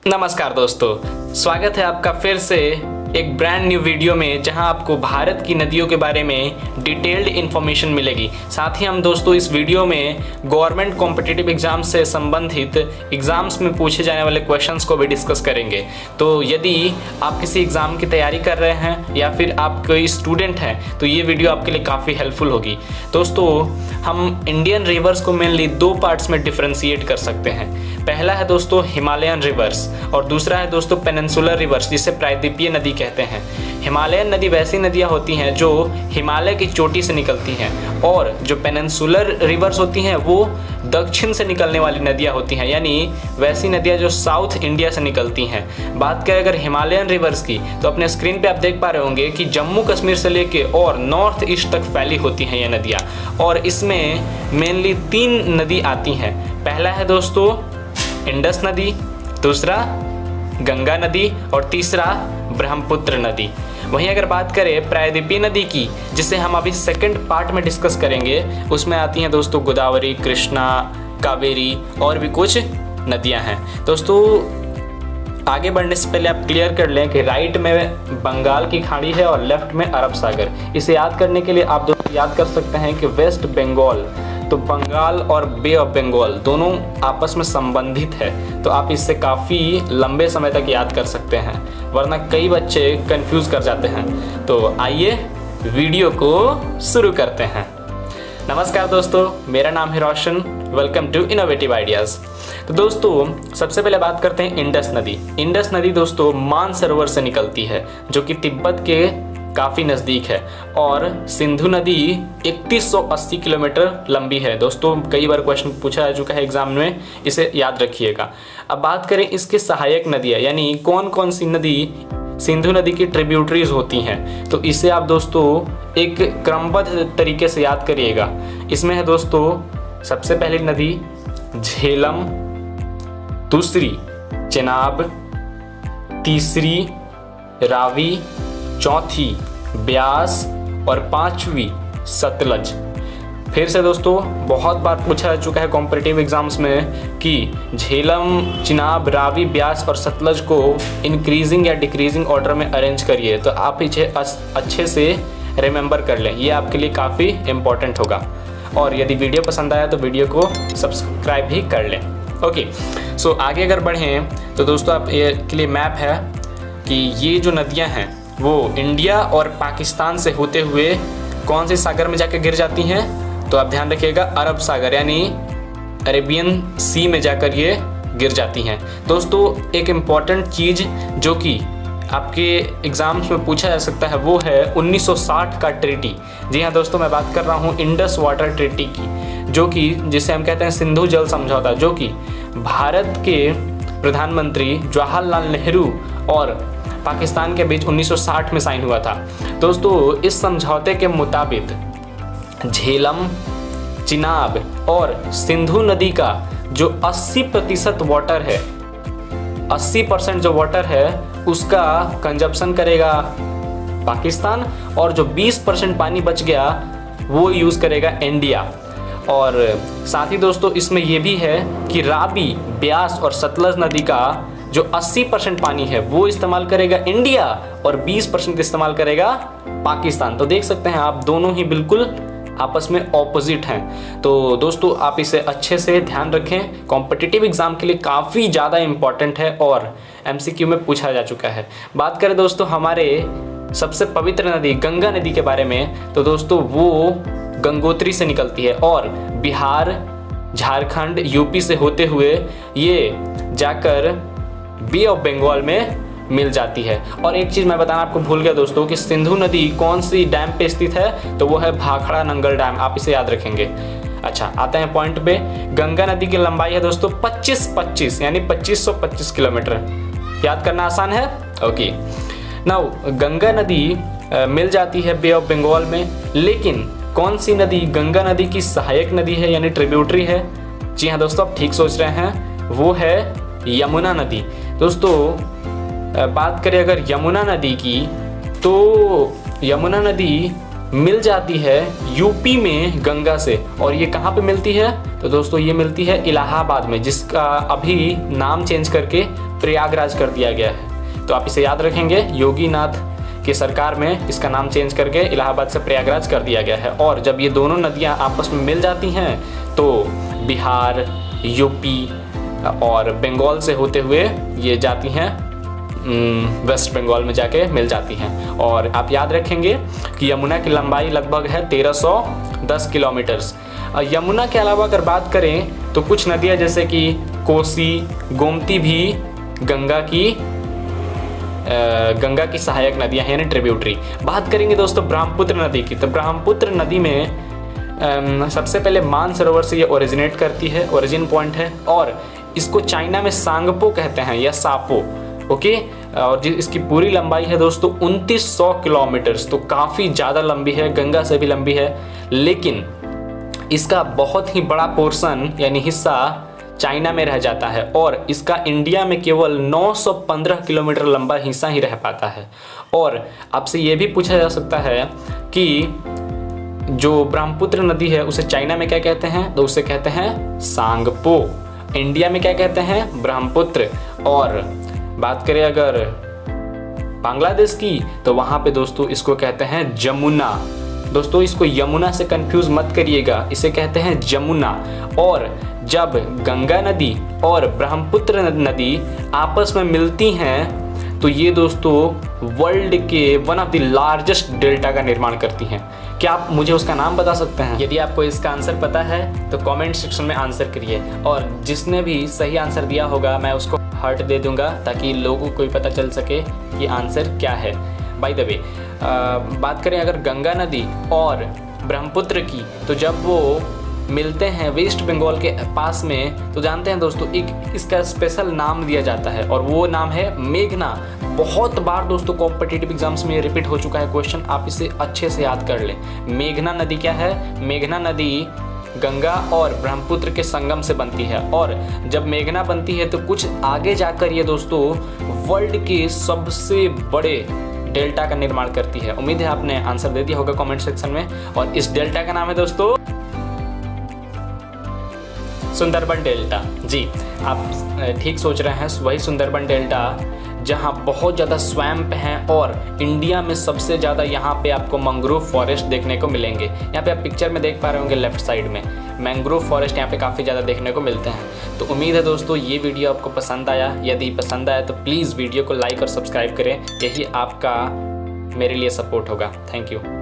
नमस्कार दोस्तों, स्वागत है आपका फिर से एक ब्रांड न्यू वीडियो में, जहां आपको भारत की नदियों के बारे में डिटेल्ड इन्फॉर्मेशन मिलेगी। साथ ही हम दोस्तों इस वीडियो में गवर्नमेंट कॉम्पिटिटिव एग्जाम से संबंधित एग्जाम्स में पूछे जाने वाले क्वेश्चंस को भी डिस्कस करेंगे। तो यदि आप किसी एग्जाम की तैयारी कर रहे हैं या फिर आप कोई स्टूडेंट हैं तो ये वीडियो आपके लिए काफ़ी हेल्पफुल होगी। दोस्तों हम इंडियन रिवर्स को मेनली दो पार्ट्स में डिफ्रेंशिएट कर सकते हैं। पहला है दोस्तों हिमालयन रिवर्स और दूसरा है दोस्तों पेनिनसुलर रिवर्स, जिसे प्रायद्वीपीय नदी कहते हैं। हिमालयन नदी वैसी नदियां होती हैं जो हिमालय की चोटी से निकलती हैं, और जो पेनिनसुलर रिवर्स होती हैं वो दक्षिण से निकलने वाली नदियां होती हैं, यानी वैसी नदियां जो साउथ इंडिया से निकलती हैं। बात करें अगर हिमालयन रिवर्स की, तो अपने स्क्रीन पे आप देख पा रहे होंगे कि जम्मू कश्मीर से लेके और नॉर्थ ईस्ट तक फैली होती हैं ये नदियाँ, और इसमें मेनली 3 नदी आती हैं। पहला है दोस्तों इंडस नदी, दूसरा गंगा नदी और तीसरा ब्रह्मपुत्र नदी। वहीं अगर बात करें प्रायद्वीपीय नदी की, जिसे हम अभी सेकंड पार्ट में डिस्कस करेंगे, उसमें आती हैं दोस्तों गोदावरी, कृष्णा, कावेरी और भी कुछ नदियां हैं। दोस्तों आगे बढ़ने से पहले आप क्लियर कर लें कि राइट में बंगाल की खाड़ी है और लेफ्ट में अरब सागर। इसे याद करने के लिए आप दोस्तों याद कर सकते हैं कि वेस्ट बंगाल, तो बंगाल और बे ऑफ बंगाल दोनों आपस में संबंधित है, तो आप इससे काफ़ी लंबे समय तक याद कर सकते हैं, वरना कई बच्चे कंफ्यूज कर जाते हैं। तो आइए वीडियो को शुरू करते हैं। नमस्कार दोस्तों, मेरा नाम है Roshan. Welcome to innovative ideas. तो दोस्तों सबसे पहले बात करते हैं इंडस नदी। इंडस नदी दोस्तों मानसरोवर से निकलती है, जो कि तिब्बत के काफ़ी नज़दीक है, और सिंधु नदी 3180 किलोमीटर लंबी है। दोस्तों कई बार क्वेश्चन पूछा जा चुका है एग्जाम में, इसे याद रखिएगा। अब बात करें इसके सहायक नदियाँ, यानी कौन कौन सी नदी सिंधु नदी की ट्रिब्यूटरीज होती हैं, तो इसे आप दोस्तों एक क्रमबद्ध तरीके से याद करिएगा। इसमें है दोस्तों सबसे पहली नदी झेलम, दूसरी चेनाब, तीसरी रावी, चौथी ब्यास और 5वीं सतलज। फिर से दोस्तों बहुत बार पूछा जा चुका है कॉम्पिटिटिव एग्जाम्स में कि झेलम, चिनाब, रावी, ब्यास और सतलज को इंक्रीजिंग या डिक्रीजिंग ऑर्डर में अरेंज करिए। तो आप इसे अच्छे से रिमेंबर कर लें, ये आपके लिए काफ़ी इम्पोर्टेंट होगा। और यदि वीडियो पसंद आया तो वीडियो को सब्सक्राइब भी कर लें। ओके, सो आगे अगर बढ़ें तो दोस्तों आप ये के लिए मैप है कि ये जो नदियाँ हैं वो इंडिया और पाकिस्तान से होते हुए कौन से सागर में जाकर गिर जाती हैं, तो आप ध्यान रखिएगा अरब सागर यानी अरेबियन सी में जाकर ये गिर जाती हैं। दोस्तों एक इम्पॉर्टेंट चीज़ जो कि आपके एग्जाम्स में पूछा जा सकता है वो है 1960 का ट्रीटी। जी हाँ दोस्तों, मैं बात कर रहा हूँ इंडस वाटर ट्रीटी की, जो कि जिसे हम कहते हैं सिंधु जल समझौता, जो कि भारत के प्रधानमंत्री जवाहरलाल नेहरू और पाकिस्तान के बीच 1960 में साइन हुआ था। दोस्तों इस समझौते के मुताबिक झेलम, चिनाब और सिंधु नदी का जो 80% वाटर है, 80% जो वाटर है उसका कंजप्शन करेगा पाकिस्तान, और जो 20% पानी बच गया वो यूज़ करेगा इंडिया। और साथ ही दोस्तों इसमें ये भी है कि रावी, ब्यास और सतलज नदी का जो 80% पानी है वो इस्तेमाल करेगा इंडिया और 20% इस्तेमाल करेगा पाकिस्तान। तो देख सकते हैं आप, दोनों ही बिल्कुल आपस में ऑपोजिट हैं। तो दोस्तों आप इसे अच्छे से ध्यान रखें, कॉम्पिटिटिव एग्जाम के लिए काफ़ी ज़्यादा इम्पॉर्टेंट है और MCQ में पूछा जा चुका है। बात करें दोस्तों हमारे सबसे पवित्र नदी गंगा नदी के बारे में, तो दोस्तों वो गंगोत्री से निकलती है और बिहार, झारखंड, यूपी से होते हुए ये जाकर बे ऑफ बंगाल में मिल जाती है। और एक चीज़ मैं बताना आपको भूल गया दोस्तों कि सिंधु नदी कौन सी डैम पे स्थित है, तो वो है भाखड़ा नंगल डैम, आप इसे याद रखेंगे। अच्छा आते हैं पॉइंट पे। गंगा नदी की लंबाई है दोस्तों 25 यानी 2525 किलोमीटर। याद करना आसान है। ओके, नाउ गंगा नदी मिल जाती है बे ऑफ बंगाल में, लेकिन कौन सी नदी गंगा नदी की सहायक नदी है यानी ट्रिब्यूटरी है? जी हाँ दोस्तों, आप ठीक सोच रहे हैं, वो है यमुना नदी। दोस्तों बात करें अगर यमुना नदी की, तो यमुना नदी मिल जाती है यूपी में गंगा से, और ये कहाँ पे मिलती है? तो दोस्तों ये मिलती है इलाहाबाद में, जिसका अभी नाम चेंज करके प्रयागराज कर दिया गया है। तो आप इसे याद रखेंगे, योगी नाथ की सरकार में इसका नाम चेंज करके इलाहाबाद से प्रयागराज कर दिया गया है। और जब ये दोनों नदियाँ आपस में मिल जाती हैं तो बिहार, यूपी और बंगाल से होते हुए ये जाती हैं वेस्ट बंगाल में जाके मिल जाती हैं। और आप याद रखेंगे कि यमुना की लंबाई लगभग है 1310 किलोमीटर्स। यमुना के अलावा अगर बात करें तो कुछ नदियां जैसे कि कोसी, गोमती भी गंगा की सहायक नदियां हैं, यानी ट्रिब्यूटरी। बात करेंगे दोस्तों ब्रह्मपुत्र नदी की, तो ब्रह्मपुत्र नदी में सबसे पहले मानसरोवर से ये ओरिजिनेट करती है, ओरिजिन पॉइंट है। और इसको चाइना में सांगपो कहते हैं या सापो, ओके। और इसकी पूरी लंबाई है दोस्तों 2900 किलोमीटर, तो काफ़ी ज़्यादा लंबी है, गंगा से भी लंबी है। लेकिन इसका बहुत ही बड़ा पोर्शन यानी हिस्सा चाइना में रह जाता है और इसका इंडिया में केवल 915 किलोमीटर लंबा हिस्सा ही रह पाता है। और आपसे ये भी पूछा जा सकता है कि जो ब्रह्मपुत्र नदी है उसे चाइना में क्या कहते हैं, तो उसे कहते हैं सांगपो। इंडिया में क्या कहते हैं, ब्रह्मपुत्र। और बात करें अगर बांग्लादेश की तो वहाँ पे दोस्तों इसको कहते हैं जमुना। दोस्तों इसको यमुना से कंफ्यूज मत करिएगा, इसे कहते हैं जमुना। और जब गंगा नदी और ब्रह्मपुत्र नदी आपस में मिलती हैं तो ये दोस्तों वर्ल्ड के one of the largest delta का निर्माण करती हैं। क्या आप मुझे उसका नाम बता सकते हैं? यदि आपको इसका आंसर पता है तो कमेंट सेक्शन में आंसर करिए, और जिसने भी सही आंसर दिया होगा मैं उसको हार्ट दे दूंगा ताकि लोगों को भी पता चल सके कि आंसर क्या है। बाय द वे बात करें अगर गंगा नदी और ब्रह्मपुत्र की, तो जब वो मिलते हैं वेस्ट बंगाल के पास में तो जानते हैं दोस्तों एक इसका स्पेशल नाम दिया जाता है और वो नाम है मेघना। बहुत बार दोस्तों कॉम्पिटिटिव एग्जाम्स में रिपीट हो चुका है क्वेश्चन, आप इसे अच्छे से याद कर लें। मेघना नदी क्या है? मेघना नदी गंगा और ब्रह्मपुत्र के संगम से बनती है, और जब मेघना बनती है तो कुछ आगे जाकर ये दोस्तों वर्ल्ड के सबसे बड़े डेल्टा का निर्माण करती है। उम्मीद है आपने आंसर दे दिया होगा कमेंट सेक्शन में। और इस डेल्टा का नाम है दोस्तों सुंदरबन डेल्टा। जी, आप ठीक सोच रहे हैं, वही सुंदरबन डेल्टा जहाँ बहुत ज़्यादा स्वैम्प हैं और इंडिया में सबसे ज़्यादा यहाँ पे आपको मैंग्रोव फॉरेस्ट देखने को मिलेंगे। यहाँ पे आप पिक्चर में देख पा रहे होंगे लेफ्ट साइड में मैंग्रोव फॉरेस्ट यहाँ पे काफ़ी ज़्यादा देखने को मिलते हैं। तो उम्मीद है दोस्तों ये वीडियो आपको पसंद आया। यदि पसंद आया तो प्लीज़ वीडियो को लाइक और सब्सक्राइब करें, यही आपका मेरे लिए सपोर्ट होगा। Thank you.